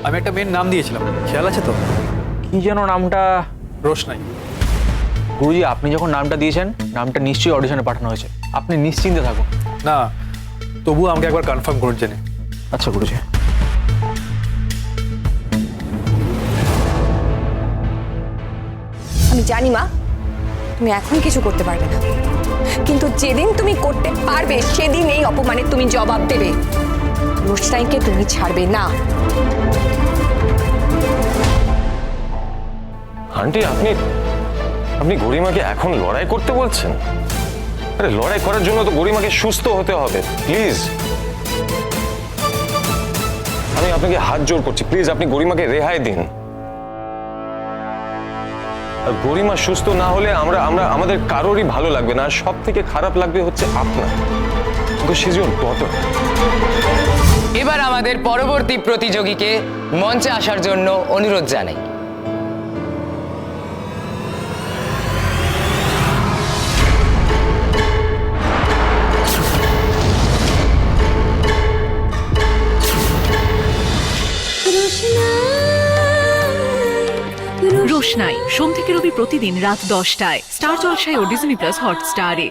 আমি একটা মেয়ের নাম দিয়েছিলাম, খেয়াল আছে তো? কি যেন নামটা? রোশনাই। গুরুজি, আপনি যখন নামটা দিয়েছেন, নামটা নিশ্চয়ই অডিশনে পাঠানো হয়েছে। আপনি নিশ্চিন্তে থাকুন। না, তবুও আমাকে একবার কনফার্ম করুন জেনে। আচ্ছা গুরুজি। আমি জানি মা, তুমি এখন কিছু করতে পারবে না, কিন্তু যেদিন তুমি করতে পারবে সেদিন এই অপমানের তুমি জবাব দেবে। রোশনাইকে তুমি ছাড়বে না। আন্টি, আপনি গরিমাকে এখন লড়াই করতে বলছেন? আরে লড়াই করার জন্য তো গরিমাকে সুস্থ হতে হবে। প্লিজ, আমি আপনাকে হাত জোর করছি, প্লিজ আপনি গরিমাকে রেহাই দিন। আর গরিমা সুস্থ না হলে আমরা আমাদের কারোরই ভালো লাগবে না, আর সব থেকে খারাপ লাগবে হচ্ছে আপনার। Season daughter. এবার আমাদের পরবর্তী প্রতিযোগীকে মঞ্চে আসার জন্য অনুরোধ জানাই। রোশনাই সোম থেকে রবি প্রতিদিন রাত 10টায় স্টার জলসায় ও ডিজনি প্লাস হটস্টারে।